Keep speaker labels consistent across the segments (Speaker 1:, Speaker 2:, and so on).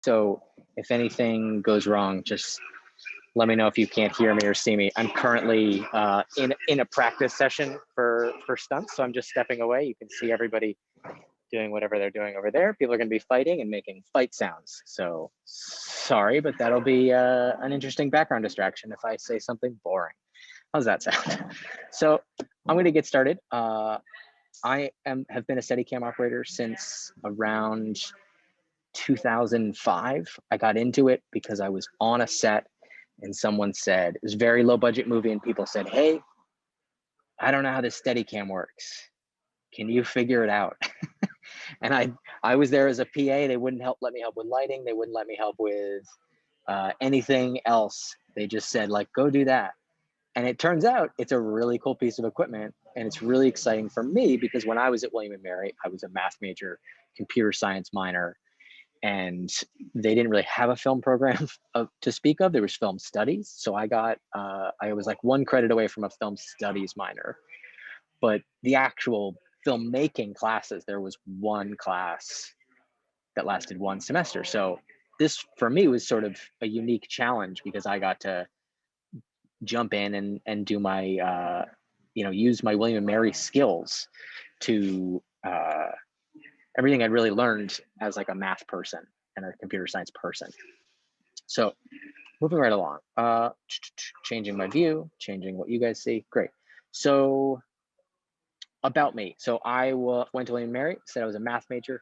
Speaker 1: So if anything goes wrong, just let me know if you can't hear me or see me. I'm currently in a practice session for stunts, so I'm just stepping away. You can see everybody doing whatever they're doing over there. People are going to be fighting and making fight sounds. So sorry, but that'll be an interesting background distraction if I say something boring. How's that sound? So I'm going to get started. I have been a Steadicam operator since around 2005. I got into it because I was on a set and someone said, it was a very low budget movie, and people said, hey, I don't know how this Steadicam works. Can you figure it out? And I was there as a PA. They wouldn't let me help with lighting. They wouldn't let me help with anything else. They just said, like, go do that. And it turns out it's a really cool piece of equipment, and it's really exciting for me because when I was at William & Mary, I was a math major, computer science minor, and they didn't really have a film program to speak of. There was film studies. So I was like 1 credit away from a film studies minor, but the actual filmmaking classes, there was 1 class that lasted 1 semester. So this for me was sort of a unique challenge because I got to jump in and do my, use my William & Mary skills to everything I'd really learned as like a math person and a computer science person. So moving right along, changing my view, changing what you guys see. Great. So about me. So I went to William & Mary, said I was a math major,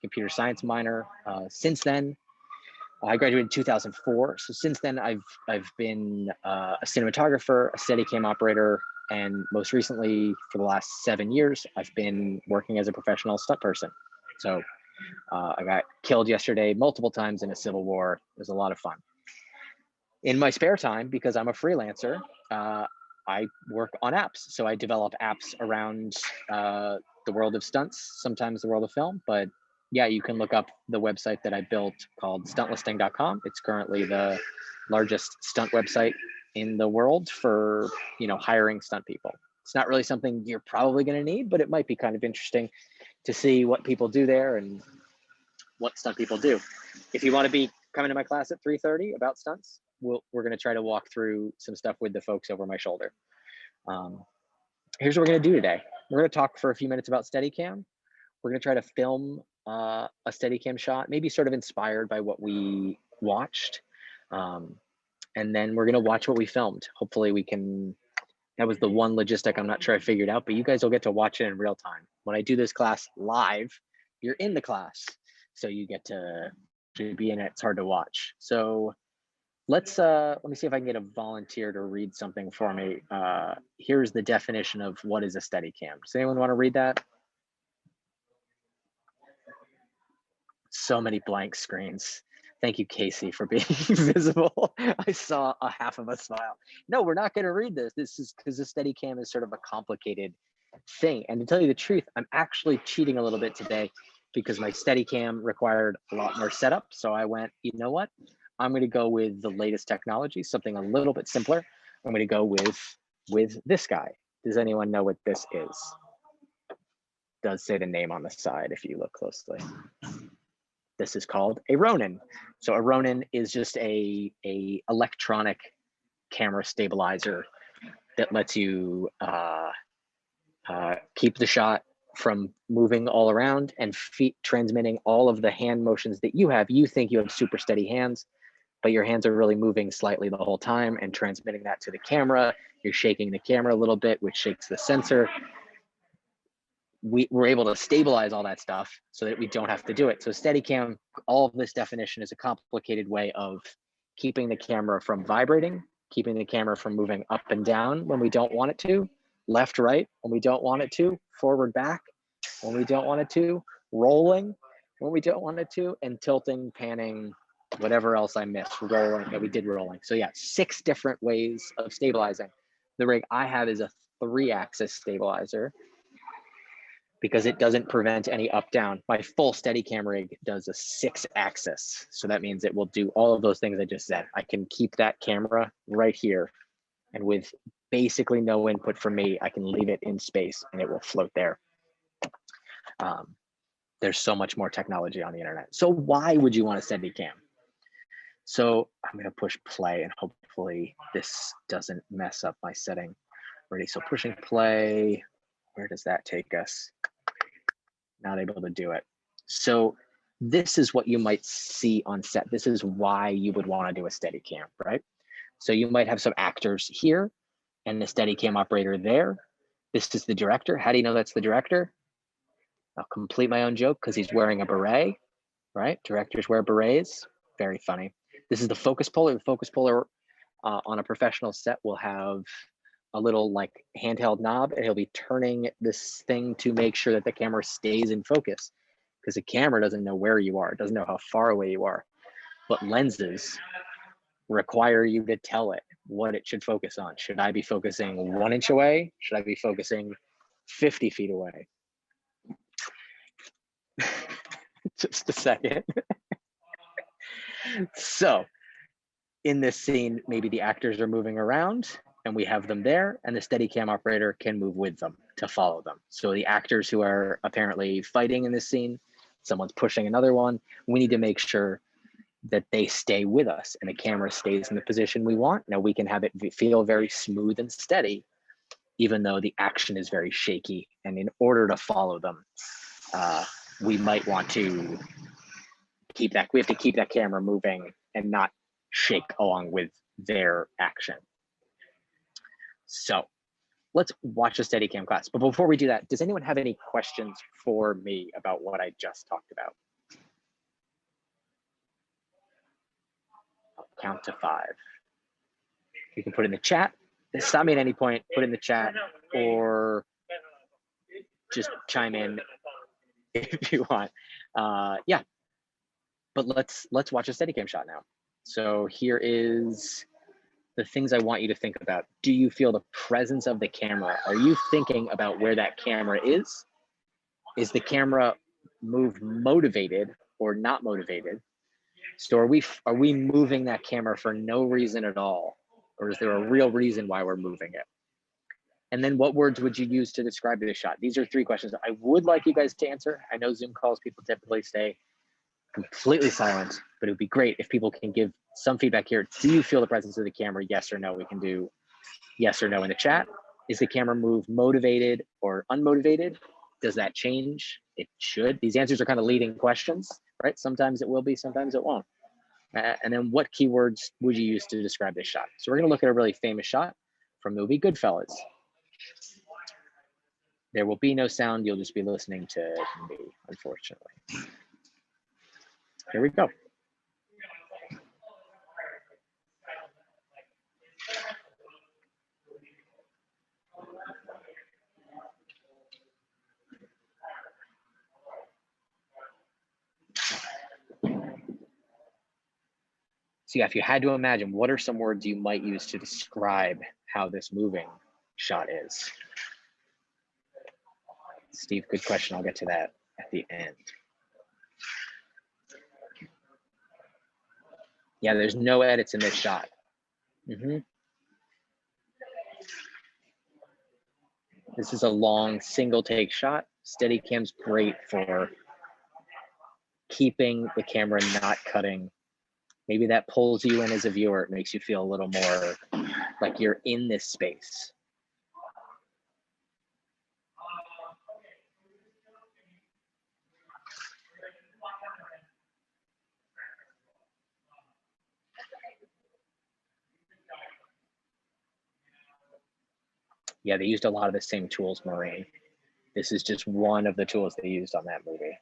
Speaker 1: computer science minor. Since then, I graduated in 2004. So since then, I've been a cinematographer, a Steadicam operator, and most recently, for the last 7 years, I've been working as a professional stunt person. So I got killed yesterday multiple times in a civil war. It was a lot of fun. In my spare time, because I'm a freelancer, I work on apps. So I develop apps around the world of stunts, sometimes the world of film, but yeah, you can look up the website that I built called stuntlisting.com. It's currently the largest stunt website in the world for, hiring stunt people. It's not really something you're probably going to need, but it might be kind of interesting to see what people do there and what stunt people do. If you want to be coming to my class at 3:30 about stunts, we're going to try to walk through some stuff with the folks over my shoulder. Here's what we're going to do today. We're going to talk for a few minutes about Steadicam. We're going to try to film a Steadicam shot, maybe sort of inspired by what we watched. And then we're going to watch what we filmed. Hopefully we can, that was the one logistic I'm not sure I figured out, but you guys will get to watch it in real time. When I do this class live, you're in the class. So you get to be in it. It's hard to watch. So let me see if I can get a volunteer to read something for me. Here's the definition of what is a Steadicam. Does anyone want to read that? So many blank screens. Thank you, Casey, for being visible. I saw a half of a smile. No, we're not going to read this. This is because the Steadicam is sort of a complicated thing. And to tell you the truth, I'm actually cheating a little bit today because my Steadicam required a lot more setup. So I went, you know what? I'm going to go with the latest technology, something a little bit simpler. I'm going to go with this guy. Does anyone know what this is? Does say the name on the side if you look closely. This is called a Ronin. So a Ronin is just a electronic camera stabilizer that lets you keep the shot from moving all around and transmitting all of the hand motions that you have. You think you have super steady hands, but your hands are really moving slightly the whole time and transmitting that to the camera. You're shaking the camera a little bit, which shakes the sensor. We're able to stabilize all that stuff so that we don't have to do it. So Steadicam, all of this definition is a complicated way of keeping the camera from vibrating, keeping the camera from moving up and down when we don't want it to, left, right, when we don't want it to, forward, back, when we don't want it to, rolling, when we don't want it to, and tilting, panning, whatever else I missed, rolling, that we did rolling. So yeah, 6 different ways of stabilizing. The rig I have is a 3-axis stabilizer because it doesn't prevent any up down. My full Steadicam rig does a 6-axis. So that means it will do all of those things I just said. I can keep that camera right here, and with basically no input from me, I can leave it in space and it will float there. There's so much more technology on the internet. So why would you want a Steadicam? So I'm gonna push play and hopefully this doesn't mess up my setting. Ready, so pushing play, where does that take us? Not able to do it. So this is what you might see on set. This is why you would wanna do a Steadicam, right? So you might have some actors here and the Steadicam operator there. This is the director. How do you know that's the director? I'll complete my own joke because he's wearing a beret, right? Directors wear berets, very funny. This is the focus puller. The focus puller on a professional set will have a little like handheld knob and he'll be turning this thing to make sure that the camera stays in focus because the camera doesn't know where you are. It doesn't know how far away you are. But lenses require you to tell it what it should focus on. Should I be focusing 1 inch away? Should I be focusing 50 feet away? Just a second. So in this scene, maybe the actors are moving around and we have them there and the Steadicam operator can move with them to follow them. So the actors who are apparently fighting in this scene, someone's pushing another one, we need to make sure that they stay with us and the camera stays in the position we want. Now we can have it feel very smooth and steady, even though the action is very shaky. And in order to follow them, we might want to keep that, we have to keep that camera moving and not shake along with their action. So let's watch a Steadicam class. But before we do that, does anyone have any questions for me about what I just talked about? I'll count to 5. You can put in the chat. Stop me at any point, put in the chat, or just chime in if you want. Yeah, but let's watch a Steadicam shot now. So here is the things I want you to think about. Do you feel the presence of the camera? Are you thinking about where that camera is? Is the camera move motivated or not motivated? So are we moving that camera for no reason at all? Or is there a real reason why we're moving it? And then what words would you use to describe the shot? These are 3 questions I would like you guys to answer. I know Zoom calls, people typically stay completely silent, but it would be great if people can give some feedback here. Do you feel the presence of the camera? Yes or no. We can do yes or no in the chat. Is the camera move motivated or unmotivated? Does that change? It should. These answers are kind of leading questions, right? Sometimes it will be, sometimes it won't. And then what keywords would you use to describe this shot? So we're going to look at a really famous shot from the movie Goodfellas. There will be no sound. You'll just be listening to me, unfortunately. Here we go. So yeah, if you had to imagine, what are some words you might use to describe how this moving shot is? Steve, good question. I'll get to that at the end. Yeah, there's no edits in this shot. This is a long single take shot. Steadicam's great for keeping the camera not cutting. Maybe that pulls you in as a viewer. It makes you feel a little more like you're in this space. Yeah, they used a lot of the same tools, Maureen. This is just one of the tools they used on that movie.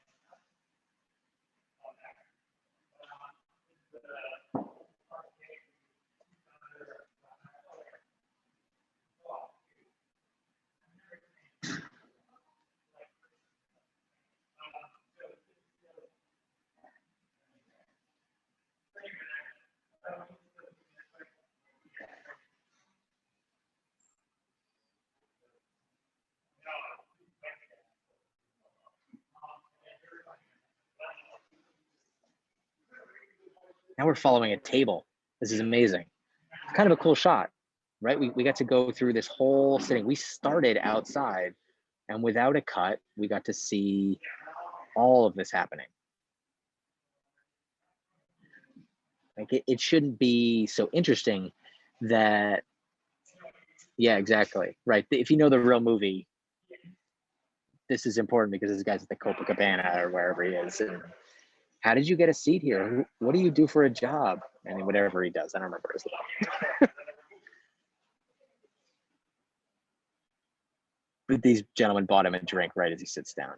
Speaker 1: Now we're following a table. This is amazing. It's kind of a cool shot, right? We got to go through this whole sitting. We started outside and without a cut, we got to see all of this happening. Like it shouldn't be so interesting that, yeah, exactly. Right. If you know the real movie, this is important because this guy's at the Copacabana or wherever he is. And how did you get a seat here? What do you do for a job? And whatever he does, I don't remember his name. But these gentlemen bought him a drink right as he sits down.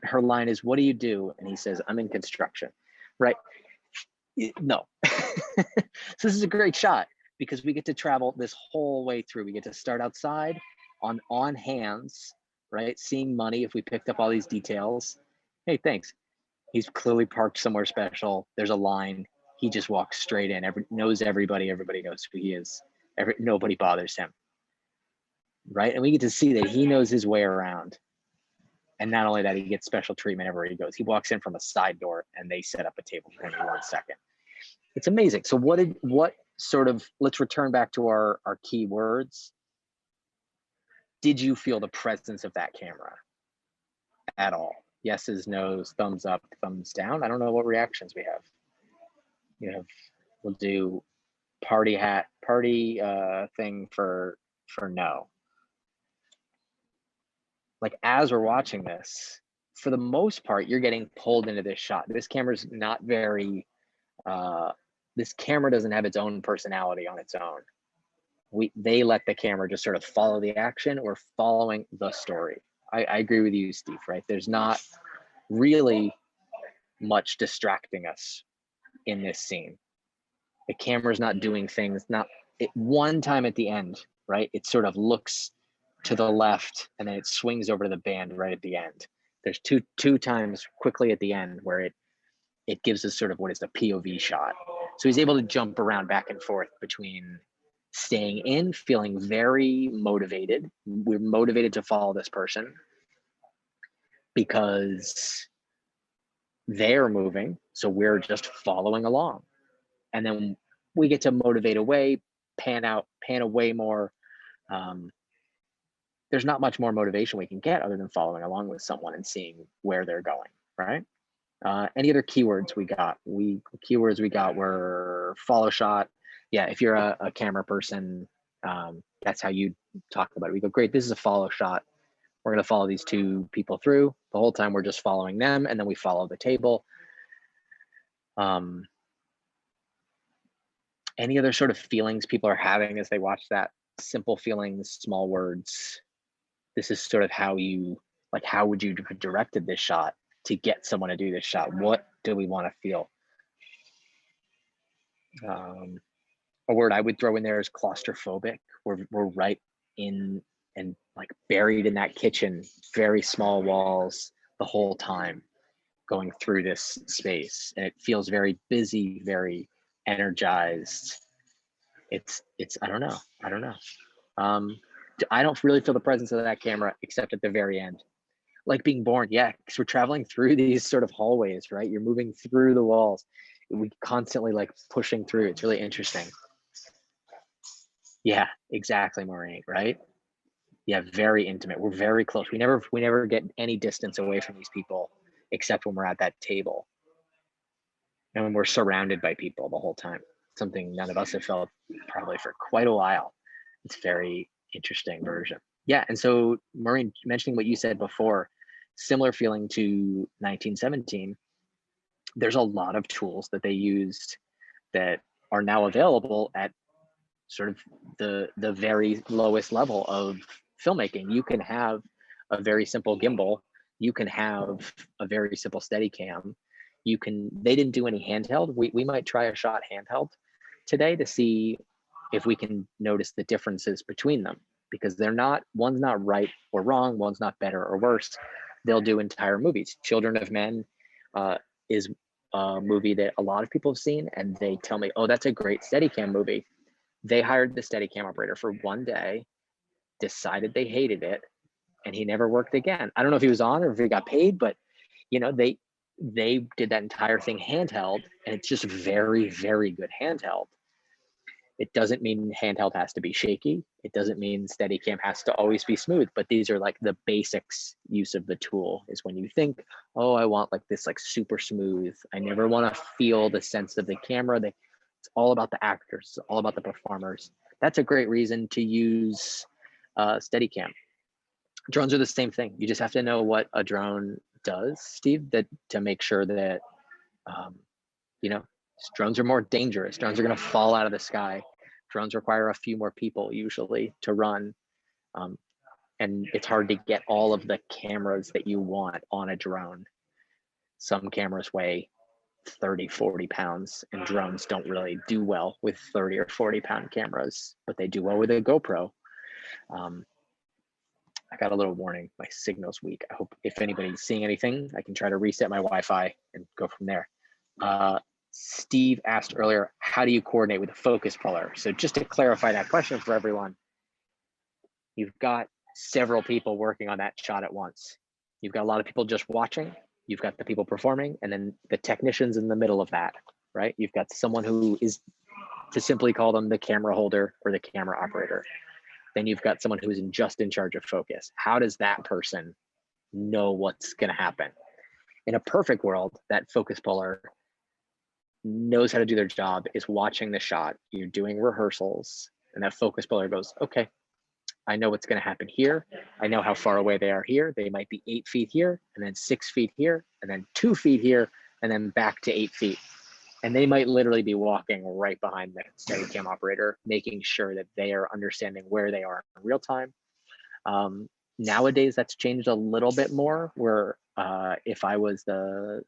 Speaker 1: Her line is, "What do you do?" And he says, "I'm in construction." Right? No. So this is a great shot because we get to travel this whole way through. We get to start outside on hands, right? Seeing money if we picked up all these details. Hey, thanks. He's clearly parked somewhere special. There's a line. He just walks straight in. Knows everybody. Everybody knows who he is. Nobody bothers him, right? And we get to see that he knows his way around. And not only that, he gets special treatment everywhere he goes. He walks in from a side door and they set up a table for him in 1 second. It's amazing. So what sort of, let's return back to our key words. Did you feel the presence of that camera at all? Yeses, nos, thumbs up, thumbs down. I don't know what reactions we have. We'll do party thing for no. Like as we're watching this, for the most part, you're getting pulled into this shot. This camera's not very, this camera doesn't have its own personality on its own. They let the camera just sort of follow the action. We're following the story. I agree with you, Steve, right? There's not really much distracting us in this scene. The camera's not doing things, one time at the end, right? It sort of looks to the left and then it swings over to the band right at the end. There's two times quickly at the end where it gives us sort of what is the POV shot. So he's able to jump around back and forth between staying in, feeling very motivated. We're motivated to follow this person because they're moving, so we're just following along. And then we get to motivate away, pan away more. There's not much more motivation we can get other than following along with someone and seeing where they're going, right? Any other keywords we got? Keywords we got were follow shot. Yeah, if you're a camera person, that's how you talk about it. We go, great, this is a follow shot. We're gonna follow these two people through. The whole time we're just following them and then we follow the table. Any other sort of feelings people are having as they watch that? Simple feelings, small words. This is sort of how would you have directed this shot to get someone to do this shot? What do we want to feel? A word I would throw in there is claustrophobic. We're right in and like buried in that kitchen, very small walls the whole time going through this space. And it feels very busy, very energized. It's I don't know. I don't really feel the presence of that camera except at the very end. Like being born, yeah, because we're traveling through these sort of hallways, right? You're moving through the walls. We constantly like pushing through. It's really interesting. Yeah, exactly, Maureen, right? Yeah, very intimate. We're very close. We never get any distance away from these people except when we're at that table. And when we're surrounded by people the whole time. Something none of us have felt probably for quite a while. It's very interesting version. Yeah, and so Maureen, mentioning what you said before, similar feeling to 1917, there's a lot of tools that they used that are now available at sort of the very lowest level of filmmaking. You can have a very simple gimbal. You can have a very simple Steadicam. They didn't do any handheld. We might try a shot handheld today to see if we can notice the differences between them, because one's not right or wrong, one's not better or worse. They'll do entire movies. Children of Men is a movie that a lot of people have seen, and they tell me, oh, that's a great Steadicam movie. They hired the Steadicam operator for one day, decided they hated it, and he never worked again. I don't know if he was on or if he got paid, but they did that entire thing handheld, and it's just very, very good handheld. It doesn't mean handheld has to be shaky. It doesn't mean Steadicam has to always be smooth, but these are like the basics use of the tool is when you think, oh, I want like this like super smooth. I never want to feel the sense of the camera. It's all about the actors, it's all about the performers. That's a great reason to use Steadicam. Drones are the same thing. You just have to know what a drone does, Steve, that to make sure that, you know, drones are more dangerous. Drones are going to fall out of the sky. Drones require a few more people usually to run. And it's hard to get all of the cameras that you want on a drone. Some cameras weigh 30, 40 pounds, and drones don't really do well with 30 or 40 pound cameras, but they do well with a GoPro. I got a little warning, my signal's weak. I hope if anybody's seeing anything, I can try to reset my Wi-Fi and go from there. Steve asked earlier, how do you coordinate with a focus puller? So just to clarify that question for everyone, you've got several people working on that shot at once. You've got a lot of people just watching, you've got the people performing, and then the technicians in the middle of that, right? You've got someone who is, to simply call them the camera holder or the camera operator. Then you've got someone who's just in charge of focus. How does that person know what's going to happen? In a perfect world, that focus puller knows how to do their job, is watching the shot, you're doing rehearsals, and that focus puller goes, okay, I know what's going to happen here. I know how far away they are here. They might be 8 feet here, and then 6 feet here, and then 2 feet here, and then back to 8 feet. And they might literally be walking right behind the Steadicam operator, making sure that they are understanding where they are in real time. Nowadays, that's changed a little bit more, where if I was the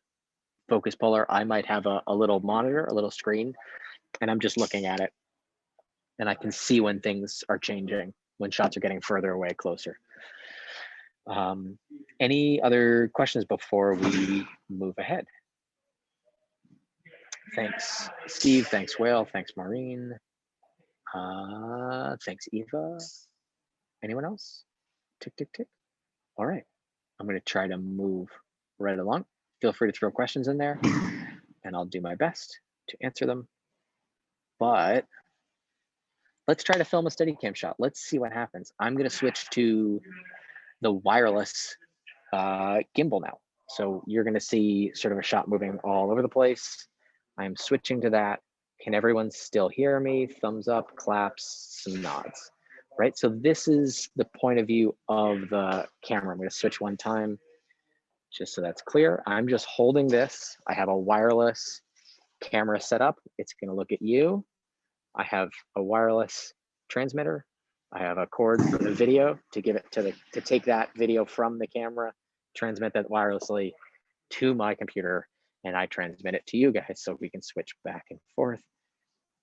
Speaker 1: focus puller, I might have a little monitor, a little screen, and I'm just looking at it. And I can see when things are changing, when shots are getting further away, closer. Any other questions before we move ahead? Thanks, Steve. Thanks, Whale. Thanks, Maureen. Thanks, Eva. Anyone else? Tick, tick, tick. All right. I'm going to try to move right along. Feel free to throw questions in there, and I'll do my best to answer them. But let's try to film a Steadicam shot. Let's see what happens. I'm going to switch to the wireless gimbal now. So you're going to see sort of a shot moving all over the place. I'm switching to that. Can everyone still hear me? Thumbs up, claps, some nods, right? So this is the point of view of the camera. I'm going to switch one time just so that's clear. I'm just holding this. I have a wireless camera set up. It's going to look at you. I have a wireless transmitter. I have a cord for the video to give it to take that video from the camera, transmit that wirelessly to my computer, and I transmit it to you guys so we can switch back and forth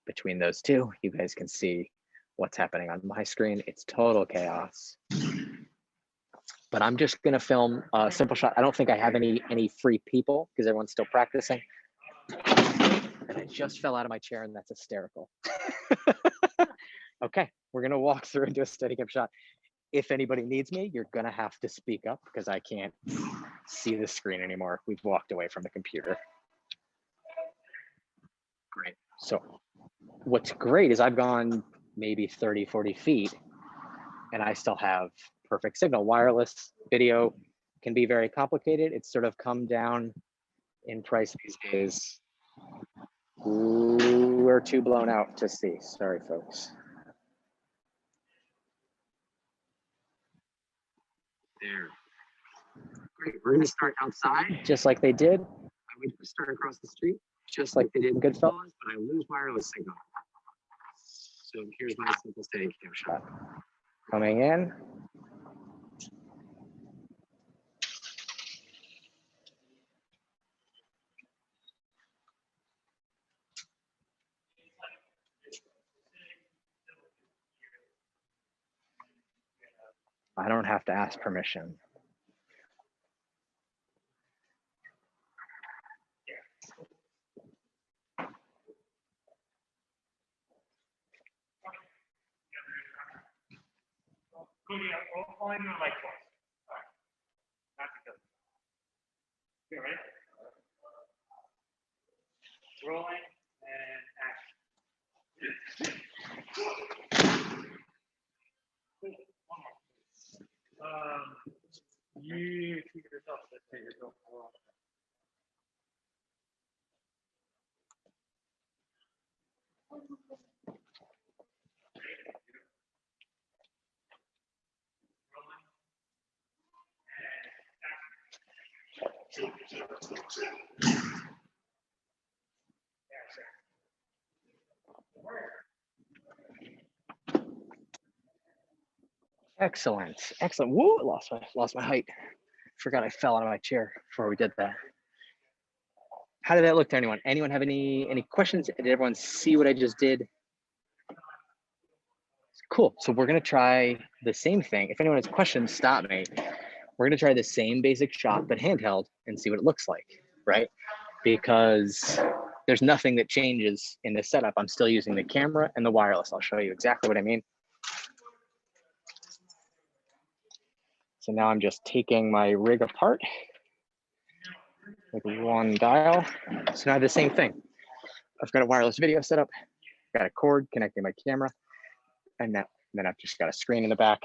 Speaker 1: between those two. You guys can see what's happening on my screen. It's total chaos. But I'm just gonna film a simple shot. I don't think I have any free people because everyone's still practicing. And I just fell out of my chair, and that's hysterical. Okay, we're gonna walk through and do a Steadicam shot. If anybody needs me, you're gonna have to speak up because I can't see the screen anymore. We've walked away from the computer. Great. So what's great is I've gone maybe 30, 40 feet and I still have perfect signal. Wireless video can be very complicated. It's sort of come down in price these days. Ooh, we're too blown out to see. Sorry, folks. There. Great. We're going to start outside, just like they did. I would start across the street, just like they did in Goodfellas, but I lose wireless signal. So here's my simple Steadicam shot. Coming in. I don't have to ask permission. Only doing like twice. Not because. You ready? Rolling and action. Excellent, excellent. Whoa, lost my height. Forgot I fell out of my chair before we did that. How did that look to anyone? Anyone have any questions? Did everyone see what I just did? Cool. So we're gonna try the same thing. If anyone has questions, stop me. We're gonna try the same basic shot, but handheld, and see what it looks like, right? Because there's nothing that changes in this setup. I'm still using the camera and the wireless. I'll show you exactly what I mean. So now I'm just taking my rig apart with one dial. So now I have the same thing. I've got a wireless video set up, got a cord connecting my camera, and then I've just got a screen in the back,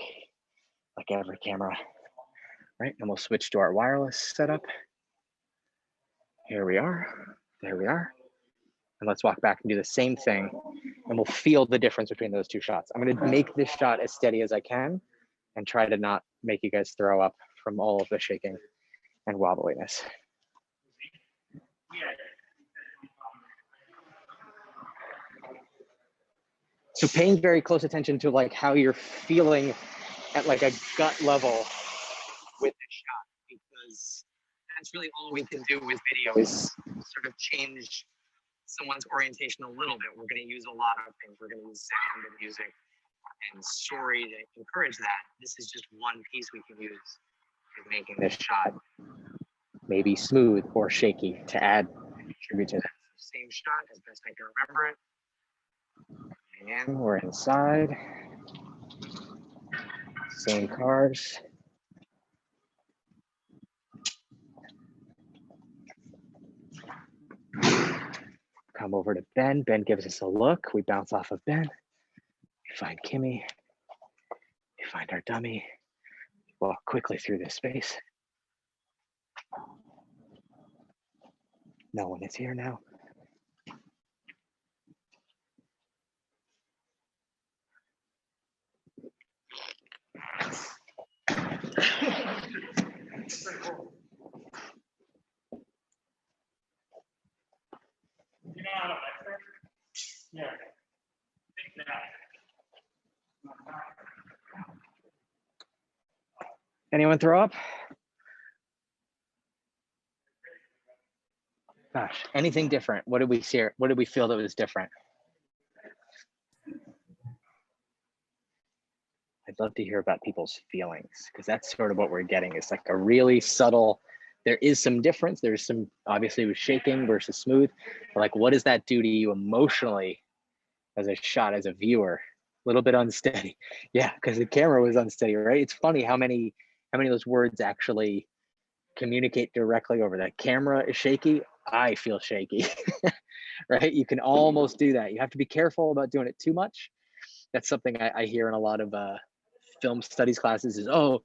Speaker 1: like every camera, right? And we'll switch to our wireless setup. Here we are, there we are. And let's walk back and do the same thing, and we'll feel the difference between those two shots. I'm gonna make this shot as steady as I can and try to not make you guys throw up from all of the shaking and wobbliness. So paying very close attention to like how you're feeling at like a gut level with the shot, because that's really all we can do with video is sort of change someone's orientation a little bit. We're going to use a lot of things. We're going to use sound and music and story to encourage that. This is just one piece we can use in making this shot maybe smooth or shaky to add tribute to that. Same shot as best I can remember it. And we're inside. Same cars. Come over to Ben. Ben gives us a look. We bounce off of Ben. We find Kimmy. We find our dummy. Walk quickly through this space. No one is here now.
Speaker 2: Yeah.
Speaker 1: Anyone throw up? Gosh, anything different? What did we see? What did we feel that was different? I'd love to hear about people's feelings, because that's sort of what we're getting. It's like a really subtle, there is some difference. There's some, obviously with shaking versus smooth, but like, what does that do to you emotionally as a shot, as a viewer? A little bit unsteady. Yeah, because the camera was unsteady, right? It's funny how many of those words actually communicate directly over. That camera is shaky, I feel shaky, right? You can almost do that. You have to be careful about doing it too much. That's something I hear in a lot of film studies classes is, oh,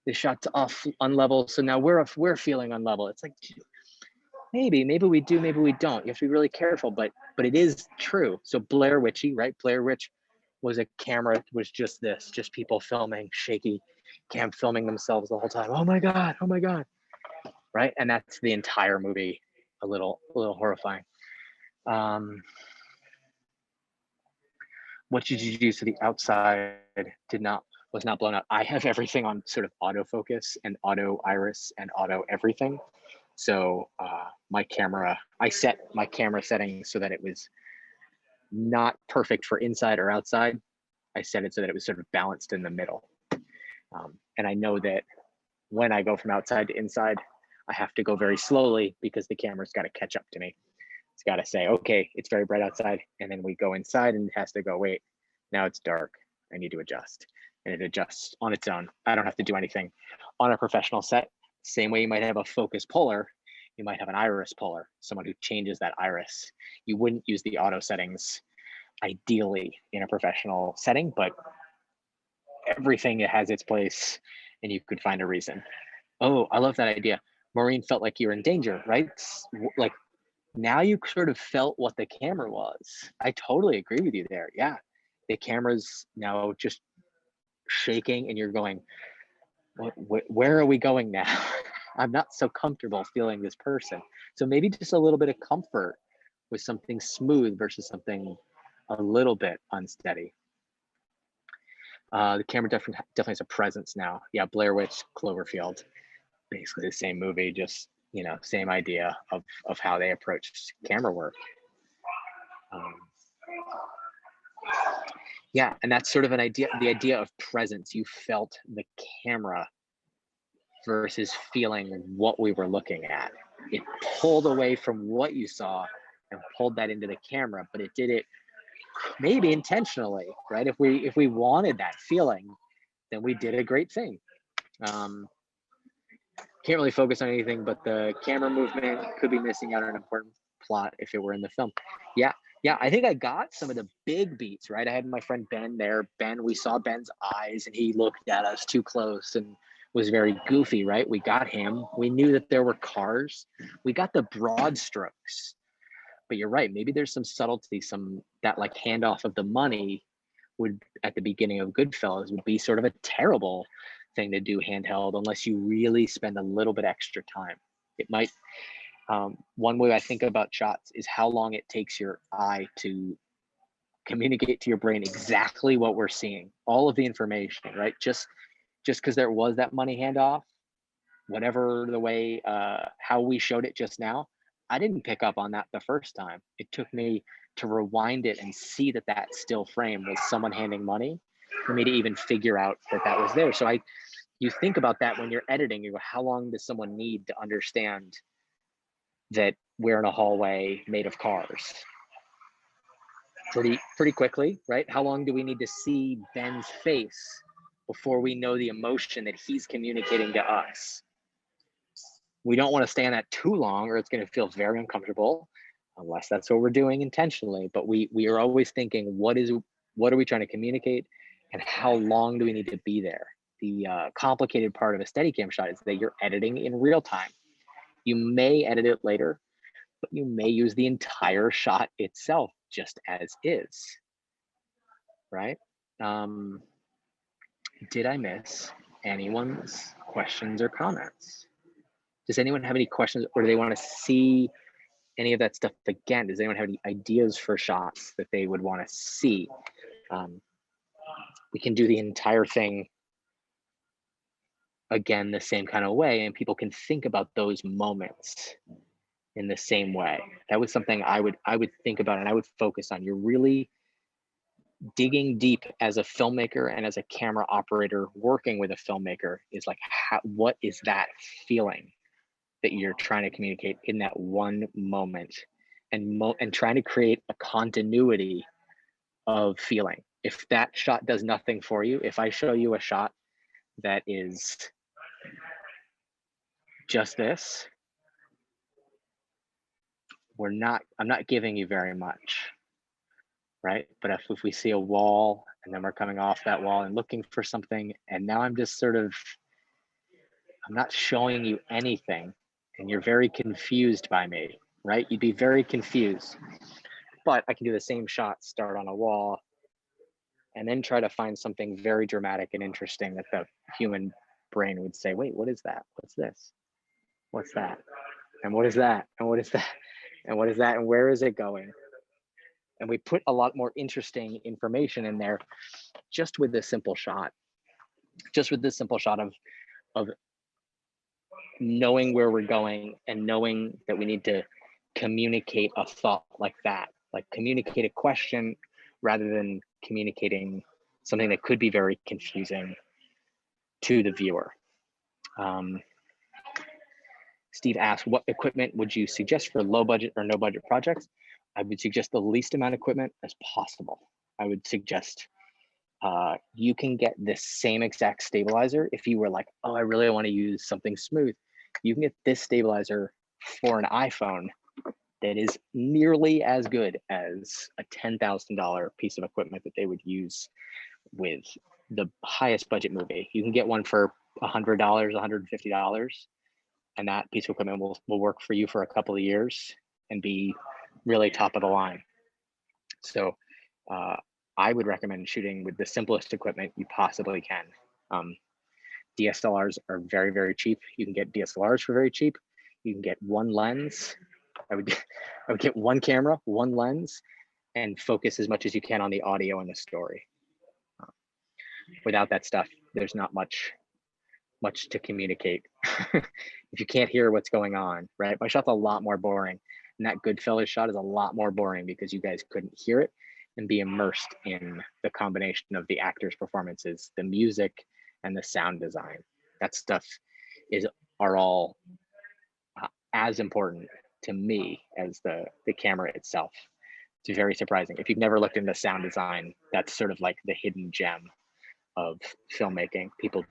Speaker 1: the shot's off unlevel, so now we're feeling unlevel. It's like, maybe we do, maybe we don't. You have to be really careful, but it is true. So Blair Witchy, right? Blair Witch was a camera, was just this, just people filming, shaky cam, filming themselves the whole time. Oh my God, right? And that's the entire movie, a little horrifying. What did you do so the outside was not blown out? I have everything on sort of autofocus and auto iris and auto everything. So my camera, I set my camera settings so that it was not perfect for inside or outside. I set it so that it was sort of balanced in the middle. And I know that when I go from outside to inside, I have to go very slowly because the camera's got to catch up to me. It's got to say, okay, it's very bright outside. And then we go inside and it has to go, wait, now it's dark. I need to adjust. And it adjusts on its own. I don't have to do anything. On a professional set, same way you might have a focus puller, you might have an iris puller, someone who changes that iris. You wouldn't use the auto settings ideally in a professional setting, but everything has its place and you could find a reason. Oh, I love that idea. Maureen felt like you were in danger, right? Like now you sort of felt what the camera was. I totally agree with you there. Yeah. The camera's now just shaking and you're going, where are we going now? I'm not so comfortable feeling this person. So maybe just a little bit of comfort with something smooth versus something a little bit unsteady. The camera definitely has a presence now. Yeah, Blair Witch, Cloverfield, basically the same movie, just same idea of how they approached camera work. Um, yeah, and that's sort of an idea. The idea of presence. You felt the camera versus feeling what we were looking at. It pulled away from what you saw and pulled that into the camera, but it did it maybe intentionally, right? If we wanted that feeling, then we did a great thing. Can't really focus on anything but the camera movement. Could be missing out on an important plot if it were in the film. Yeah, I think I got some of the big beats, right? I had my friend Ben there. Ben, we saw Ben's eyes and he looked at us too close and was very goofy, right? We got him. We knew that there were cars. We got the broad strokes. But you're right, maybe there's some subtlety, some that like handoff of the money would at the beginning of Goodfellas would be sort of a terrible thing to do handheld unless you really spend a little bit extra time. It might one way I think about shots is how long it takes your eye to communicate to your brain exactly what we're seeing, all of the information, right? Just because there was that money handoff, whatever the way how we showed it just now, I didn't pick up on that the first time. It took me to rewind it and see that still frame was someone handing money for me to even figure out that was there. So you think about that when you're editing. You go, how long does someone need to understand that we're in a hallway made of cars? Pretty quickly, right? How long do we need to see Ben's face before we know the emotion that he's communicating to us? We don't want to stay on that too long or it's going to feel very uncomfortable, unless that's what we're doing intentionally. But we are always thinking, what are we trying to communicate and how long do we need to be there? The complicated part of a Steadicam shot is that you're editing in real time. You may edit it later, but you may use the entire shot itself just as is, right? Did I miss anyone's questions or comments? Does anyone have any questions or do they want to see any of that stuff again? Does anyone have any ideas for shots that they would want to see? We can do the entire thing again the same kind of way and people can think about those moments in the same way. That was something I would think about and I would focus on. You're really digging deep as a filmmaker and as a camera operator working with a filmmaker is like, what is that feeling that you're trying to communicate in that one moment and trying to create a continuity of feeling. If that shot does nothing for you, if I show you a shot that is just this, I'm not giving you very much, right? But if we see a wall and then we're coming off that wall and looking for something, and now I'm not showing you anything and you're very confused by me, right? You'd be very confused. But I can do the same shot, start on a wall, and then try to find something very dramatic and interesting that the human brain would say, wait, what is that? What's this? What's that? And what is that? And what is that? And what is that? And where is it going? And we put a lot more interesting information in there just with this simple shot. Just with this simple shot of knowing where we're going and knowing that we need to communicate a thought like that, like communicate a question rather than communicating something that could be very confusing to the viewer. Steve asked, what equipment would you suggest for low budget or no budget projects? I would suggest the least amount of equipment as possible. I would suggest you can get this same exact stabilizer if you were like, oh, I really want to use something smooth. You can get this stabilizer for an iPhone that is nearly as good as a $10,000 piece of equipment that they would use with the highest budget movie. You can get one for $100, $150, and that piece of equipment will work for you for a couple of years and be really top of the line. So I would recommend shooting with the simplest equipment you possibly can. DSLRs are very, very cheap. You can get DSLRs for very cheap. You can get one lens. I would get one camera, one lens, and focus as much as you can on the audio and the story. Without that stuff, there's not much to communicate. If you can't hear what's going on, right? My shot's a lot more boring. And that Goodfellas shot is a lot more boring because you guys couldn't hear it and be immersed in the combination of the actors' performances, the music, and the sound design. That stuff are all as important to me as the camera itself. It's very surprising. If you've never looked into sound design, that's sort of like the hidden gem of filmmaking. People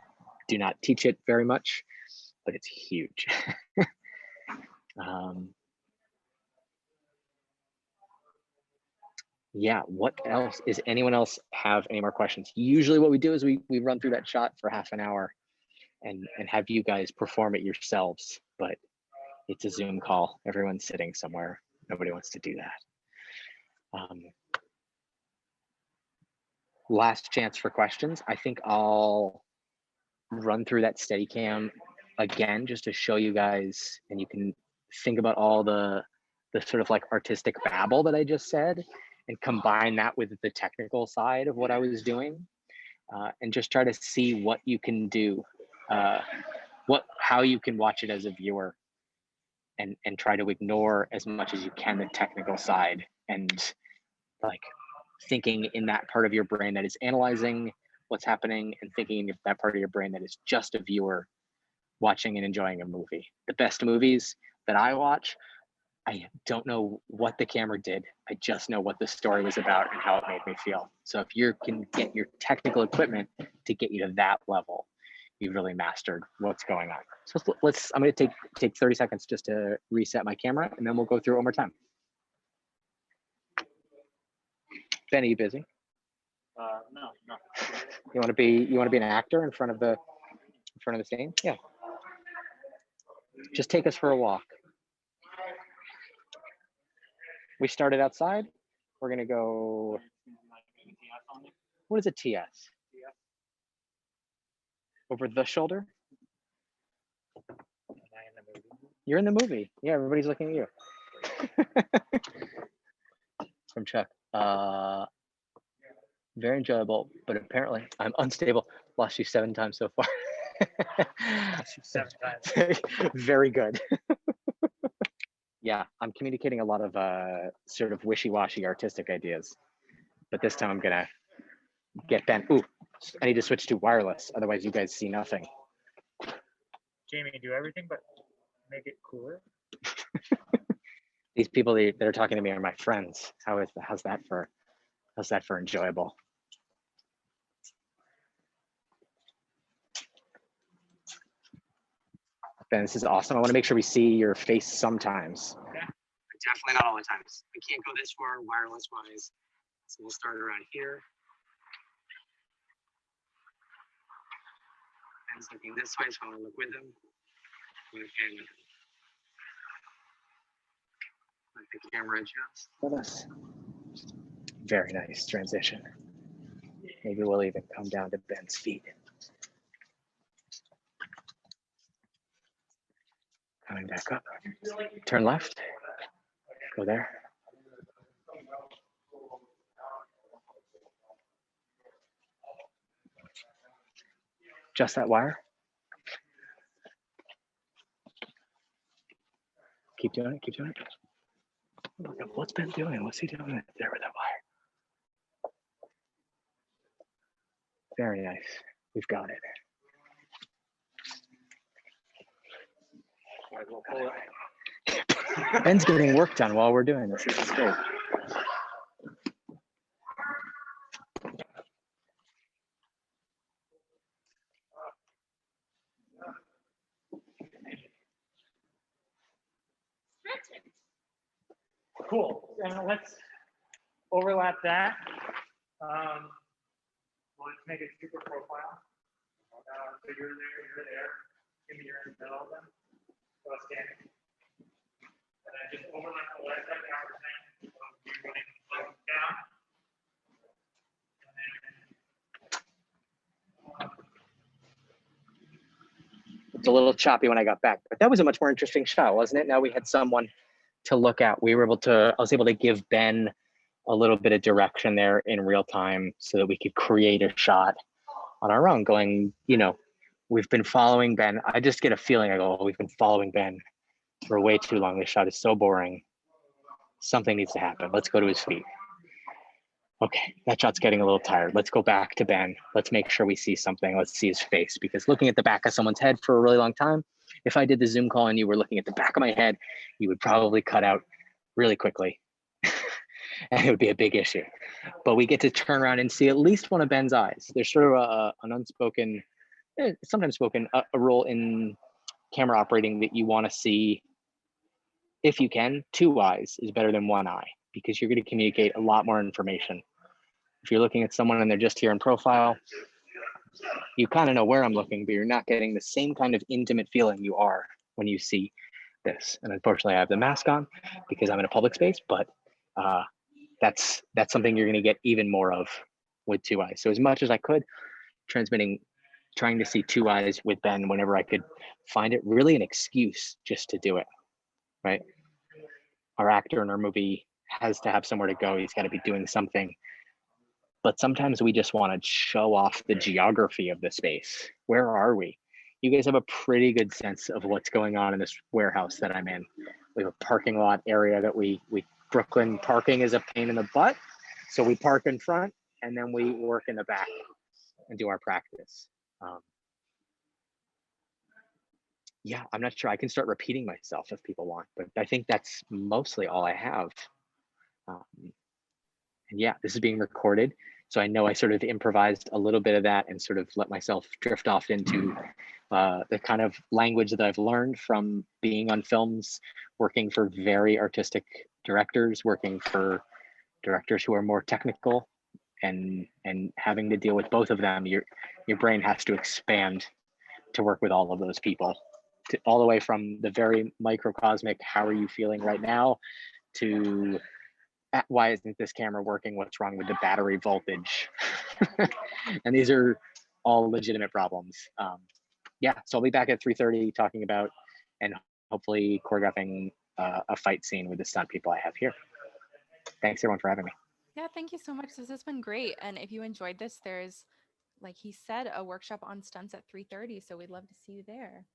Speaker 1: do not teach it very much, but it's huge. Yeah, what else? Is anyone else have any more questions? Usually what we do is we run through that shot for half an hour and have you guys perform it yourselves, but it's a Zoom call. Everyone's sitting somewhere. Nobody wants to do that. Last chance for questions. I think I'll run through that Steadicam again, just to show you guys, and you can think about all the sort of like artistic babble that I just said, and combine that with the technical side of what I was doing, and just try to see what you can do, how you can watch it as a viewer, and try to ignore as much as you can the technical side, and like thinking in that part of your brain that is analyzing what's happening, and thinking in that part of your brain that is just a viewer watching and enjoying a movie. The best movies that I watch, I don't know what the camera did. I just know what the story was about and how it made me feel. So if you can get your technical equipment to get you to that level, you've really mastered what's going on. So I'm going to take 30 seconds just to reset my camera, and then we'll go through it one more time. Ben, are you busy?
Speaker 2: No.
Speaker 1: You want to be an actor in front of the scene? Yeah. Just take us for a walk. We started outside. We're gonna go. What is a TS? Over the shoulder? You're in the movie. Yeah, everybody's looking at you. From Chuck. Very enjoyable, but apparently I'm unstable. Lost you 7 times so far.
Speaker 2: 7 times.
Speaker 1: Very good. Yeah, I'm communicating a lot of sort of wishy-washy artistic ideas, but this time I'm gonna get Ben. Ooh, I need to switch to wireless, otherwise you guys see nothing.
Speaker 2: Jamie, do everything but make it cooler.
Speaker 1: These people that are talking to me are my friends. How's that for enjoyable? Ben, this is awesome. I want to make sure we see your face sometimes.
Speaker 2: Yeah.
Speaker 1: Definitely not all the times. We can't go this far wireless wise. So we'll start around here. Ben's looking this way, so I want to look with him. And let the camera adjust with us. Very nice transition. Maybe we'll even come down to Ben's feet. Coming back up. Turn left. Go there. Just that wire. Keep doing it. Keep doing it. What's Ben doing? What's he doing there with that wire? Very nice. We've got it. Ben's getting work done while we're doing this. This is great.
Speaker 2: Cool. And let's overlap that. Let's make a super profile. So you're there. Give me your middle of them. So I was standing. And then just overlap the left side down percent. You're running like down.
Speaker 1: It's a little choppy when I got back, but that was a much more interesting shot, wasn't it? Now we had someone to look at. I was able to give Ben a little bit of direction there in real time so that we could create a shot on our own going, we've been following Ben. I just get a feeling, I go, we've been following Ben for way too long. This shot is so boring. Something needs to happen. Let's go to his feet. Okay, that shot's getting a little tired. Let's go back to Ben. Let's make sure we see something. Let's see his face, because looking at the back of someone's head for a really long time, if I did the Zoom call and you were looking at the back of my head, you would probably cut out really quickly and it would be a big issue. But we get to turn around and see at least one of Ben's eyes. There's sort of an unspoken, sometimes spoken, a role in camera operating that you want to see, if you can, 2 eyes is better than 1 eye, because you're going to communicate a lot more information. If you're looking at someone and they're just here in profile, you kind of know where I'm looking, but you're not getting the same kind of intimate feeling you are when you see this. And unfortunately, I have the mask on because I'm in a public space, but that's something you're going to get even more of with 2 eyes. So as much as I could, trying to see 2 eyes with Ben whenever I could find it, really an excuse just to do it, right? Our actor in our movie has to have somewhere to go. He's got to be doing something. But sometimes we just want to show off the geography of the space. Where are we? You guys have a pretty good sense of what's going on in this warehouse that I'm in. We have a parking lot area that we Brooklyn parking is a pain in the butt. So we park in front and then we work in the back and do our practice. Yeah, I'm not sure. I can start repeating myself if people want, but I think that's mostly all I have. And yeah, this is being recorded. So I know I sort of improvised a little bit of that and sort of let myself drift off into the kind of language that I've learned from being on films, working for very artistic directors, working for directors who are more technical, and having to deal with both of them. Your brain has to expand to work with all of those people, all the way from the very microcosmic, how are you feeling right now, to why isn't this camera working? What's wrong with the battery voltage? And these are all legitimate problems. Yeah, so I'll be back at 3:30 talking about and hopefully choreographing a fight scene with the stunt people I have here. Thanks everyone for having me.
Speaker 3: Yeah, thank you so much. This has been great. And if you enjoyed this, there's, like he said, a workshop on stunts at 3:30. So we'd love to see you there.